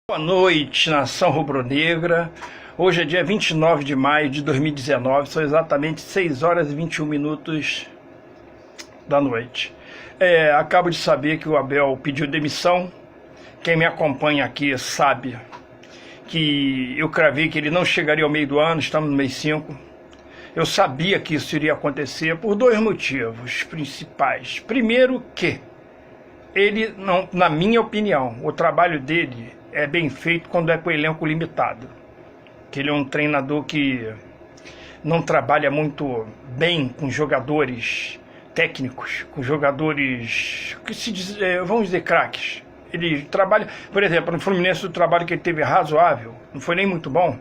Boa noite, nação rubro-negra. Hoje é dia 29 de maio de 2019, são exatamente 6 horas e 21 minutos da noite. Acabo de saber que o Abel pediu demissão. Quem me acompanha aqui sabe que eu cravei que ele não chegaria ao meio do ano, estamos no mês 5. Eu sabia que isso iria acontecer por dois motivos principais. Primeiro que ele, não, na minha opinião, o trabalho dele é bem feito quando é com elenco limitado. Que ele é um treinador que não trabalha muito bem com jogadores técnicos, com jogadores que vamos dizer craques. Ele trabalha, por exemplo, no Fluminense o trabalho que ele teve razoável, não foi nem muito bom.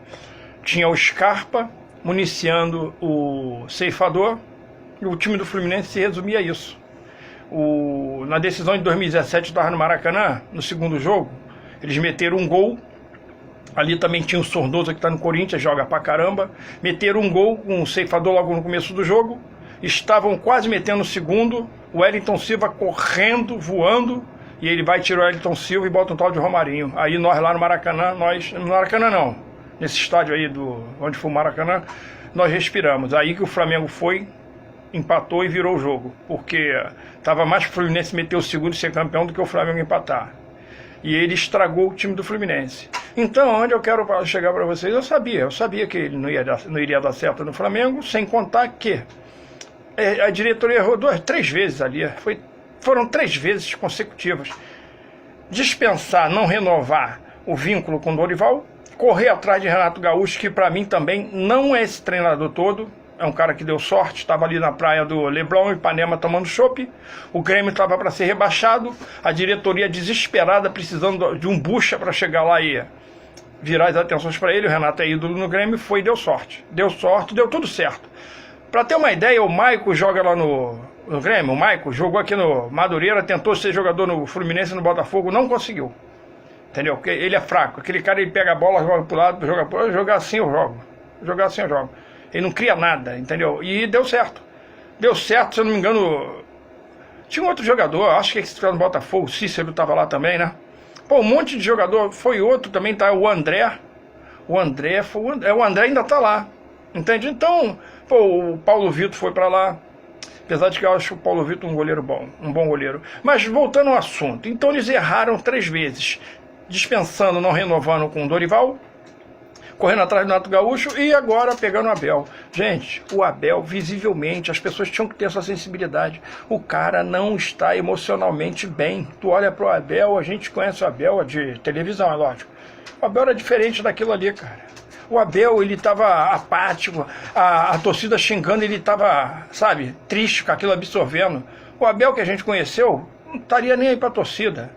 Tinha o Scarpa municiando o Ceifador, e o time do Fluminense se resumia a isso. Na decisão de 2017, estava no Maracanã, no segundo jogo, eles meteram um gol. Ali também tinha o Sornosa, que está no Corinthians, joga pra caramba. Meteram um gol com o Ceifador logo no começo do jogo. Estavam quase metendo o segundo. O Wellington Silva correndo, voando. E ele vai tirar o Wellington Silva e bota um tal de Romarinho. Aí nós lá no Maracanã, no Maracanã não, nesse estádio aí onde foi o Maracanã, nós respiramos. Aí que o Flamengo foi, empatou e virou o jogo. Porque estava mais para o Fluminense meter o segundo e ser campeão do que o Flamengo empatar. E ele estragou o time do Fluminense. Então, onde eu quero chegar para vocês, eu sabia que ele não iria dar certo no Flamengo, sem contar que a diretoria errou 3 vezes ali. Foram 3 vezes consecutivas. Dispensar, não renovar o vínculo com o Dorival, correr atrás de Renato Gaúcho, que para mim também não é esse treinador todo. É um cara que deu sorte, estava ali na praia do Leblon, Ipanema, tomando chopp. O Grêmio estava para ser rebaixado, a diretoria desesperada, precisando de um bucha para chegar lá e virar as atenções para ele. O Renato é ídolo no Grêmio, deu sorte, deu tudo certo. Para ter uma ideia, o Maico joga lá no Grêmio, o Maico jogou aqui no Madureira, tentou ser jogador no Fluminense e no Botafogo, não conseguiu. Entendeu? Porque ele é fraco, aquele cara ele pega a bola, joga pro lado, jogar assim eu jogo. Ele não cria nada, entendeu? E deu certo. Deu certo, se eu não me engano. Tinha um outro jogador, acho que esse cara no Botafogo, o Cícero estava lá também, né? Pô, um monte de jogador. Foi outro também, tá? O André. O André ainda tá lá. Entende? Então, pô, o Paulo Vitor foi para lá. Apesar de que eu acho o Paulo Vitor um bom goleiro. Mas voltando ao assunto. Então eles erraram 3 vezes. Dispensando, não renovando com o Dorival, correndo atrás do Renato Gaúcho e agora pegando o Abel. Gente, o Abel, visivelmente, as pessoas tinham que ter essa sensibilidade. O cara não está emocionalmente bem. Tu olha pro Abel, a gente conhece o Abel de televisão, é lógico. O Abel era diferente daquilo ali, cara. O Abel, ele estava apático, a torcida xingando, ele estava, sabe, triste com aquilo absorvendo. O Abel que a gente conheceu, não estaria nem aí pra torcida.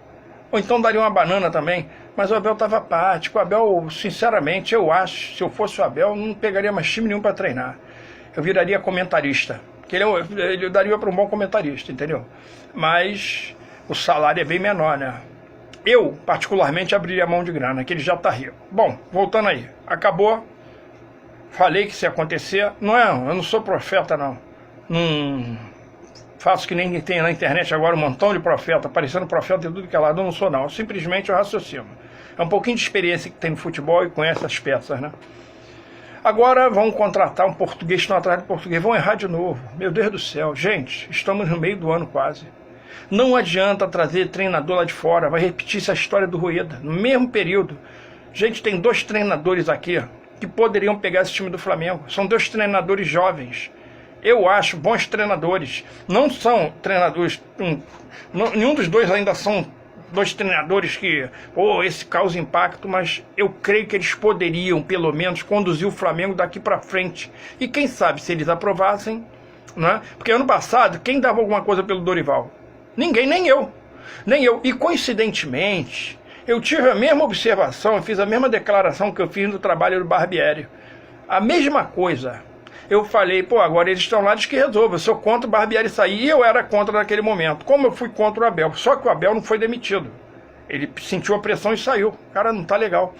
Ou então daria uma banana também. Mas o Abel estava apático. O Abel, sinceramente, eu acho, se eu fosse o Abel, não pegaria mais time nenhum para treinar. Eu viraria comentarista. Porque ele daria para um bom comentarista, entendeu? Mas o salário é bem menor, né? Eu, particularmente, abriria a mão de grana, que ele já está rico. Bom, voltando aí. Acabou. Falei que isso ia acontecer. Eu não sou profeta, não. Não faço que nem tem na internet agora um montão de profeta, aparecendo profeta de tudo que é lado. Eu não sou, não. Eu simplesmente raciocino. É um pouquinho de experiência que tem no futebol e conhece as peças, né? Agora vão contratar um português, estão atrás do português, vão errar de novo. Meu Deus do céu. Gente, estamos no meio do ano quase. Não adianta trazer treinador lá de fora, vai repetir essa história do Rueda, no mesmo período. Gente, tem 2 treinadores aqui que poderiam pegar esse time do Flamengo. São 2 treinadores jovens. Eu acho bons treinadores. Não são treinadores. Nenhum dos 2 ainda são 2 treinadores que, esse causa impacto, mas eu creio que eles poderiam, pelo menos, conduzir o Flamengo daqui para frente. E quem sabe, se eles aprovassem, né? Porque ano passado, quem dava alguma coisa pelo Dorival? Ninguém, nem eu. E coincidentemente, eu tive a mesma observação, eu fiz a mesma declaração que eu fiz no trabalho do Barbieri. A mesma coisa. Eu falei, agora eles estão lá, diz que resolve. Eu sou contra o Barbieri sair, e eu era contra naquele momento. Como eu fui contra o Abel. Só que o Abel não foi demitido. Ele sentiu a pressão e saiu. Cara, não tá legal.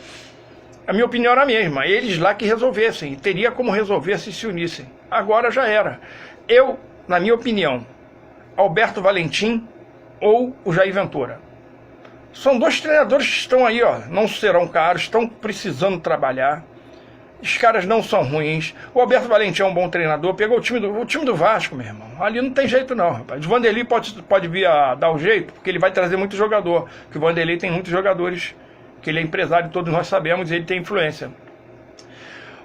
A minha opinião era a mesma. Eles lá que resolvessem. E teria como resolver se se unissem. Agora já era. Eu, na minha opinião, Alberto Valentim ou o Jair Ventura. São dois treinadores que estão aí, ó, não serão caros, estão precisando trabalhar. Os caras não são ruins. O Alberto Valentim é um bom treinador. Pegou o time do Vasco, meu irmão. Ali não tem jeito não, rapaz. O Vanderlei pode vir a dar o jeito, porque ele vai trazer muito jogador. Porque o Vanderlei tem muitos jogadores, que ele é empresário, todos nós sabemos, e ele tem influência.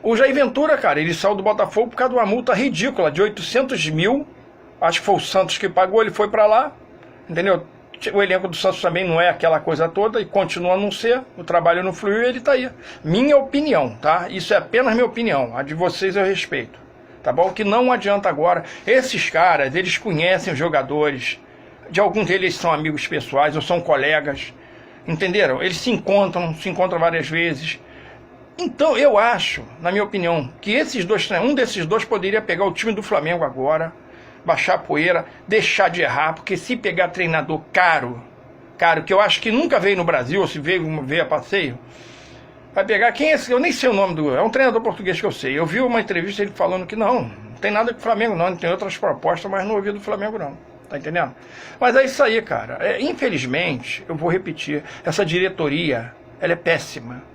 O Jair Ventura, cara, ele saiu do Botafogo por causa de uma multa ridícula, de 800 mil. Acho que foi o Santos que pagou, ele foi pra lá, entendeu? O elenco do Santos também não é aquela coisa toda e continua a não ser, o trabalho não fluiu e ele tá aí. Minha opinião, tá? Isso é apenas minha opinião, a de vocês eu respeito, tá bom? Que não adianta agora, esses caras, eles conhecem os jogadores, de alguns deles são amigos pessoais ou são colegas, entenderam? Eles se encontram várias vezes. Então eu acho, na minha opinião, que um desses dois poderia pegar o time do Flamengo agora, baixar a poeira, deixar de errar, porque se pegar treinador caro, que eu acho que nunca veio no Brasil, ou se veio a passeio, vai pegar, quem é esse? Eu nem sei o nome é um treinador português que eu sei. Eu vi uma entrevista ele falando que não tem nada com o Flamengo não, ele tem outras propostas, mas não ouvi do Flamengo não, tá entendendo? Mas é isso aí, cara. Infelizmente, eu vou repetir, essa diretoria, ela é péssima.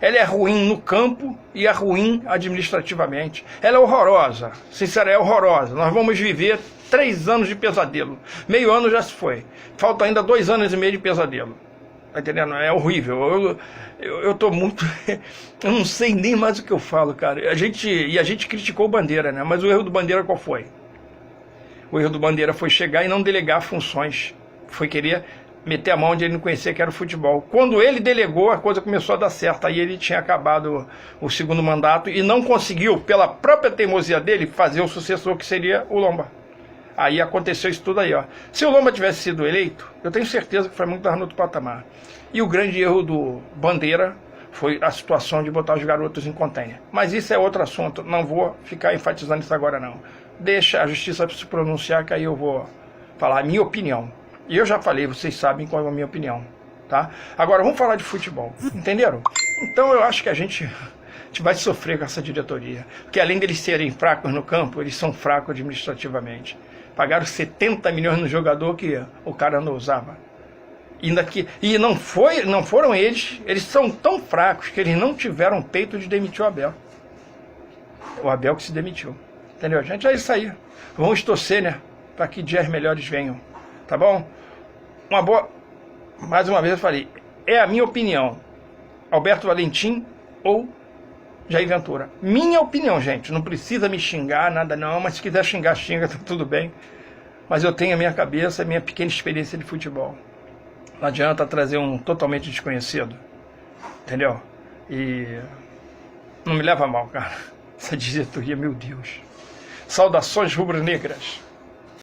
Ela é ruim no campo e é ruim administrativamente. Ela é horrorosa, sinceramente é horrorosa. Nós vamos viver 3 anos de pesadelo. Meio ano já se foi. Falta ainda 2 anos e meio de pesadelo. Tá entendendo? É horrível. Eu tô muito... eu não sei nem mais o que eu falo, cara. A gente criticou o Bandeira, né? Mas o erro do Bandeira qual foi? O erro do Bandeira foi chegar e não delegar funções. Foi querer meter a mão onde ele não conhecia, que era o futebol. Quando ele delegou, a coisa começou a dar certo. Aí ele tinha acabado o segundo mandato e não conseguiu, pela própria teimosia dele, fazer o sucessor, que seria o Lomba. Aí aconteceu isso tudo aí, ó. Se o Lomba tivesse sido eleito, eu tenho certeza que foi muito no outro patamar. E o grande erro do Bandeira foi a situação de botar os garotos em container. Mas isso é outro assunto, não vou ficar enfatizando isso agora não. Deixa a justiça se pronunciar, que aí eu vou falar a minha opinião. E eu já falei, vocês sabem qual é a minha opinião, tá? Agora vamos falar de futebol, entenderam? Então eu acho que a gente vai sofrer com essa diretoria, porque além deles serem fracos no campo, eles são fracos administrativamente. Pagaram 70 milhões no jogador que o cara não usava. E não foram eles são tão fracos que eles não tiveram peito de demitir o Abel. O Abel que se demitiu, entendeu, gente? É isso aí. Vamos torcer, né? Para que dias melhores venham, tá bom? Mais uma vez eu falei, é a minha opinião, Alberto Valentim ou Jair Ventura. Minha opinião, gente, não precisa me xingar, nada não, mas se quiser xingar, xinga, tá tudo bem. Mas eu tenho a minha cabeça, a minha pequena experiência de futebol. Não adianta trazer um totalmente desconhecido, entendeu? E não me leva a mal, cara. Essa diretoria, meu Deus. Saudações rubro-negras.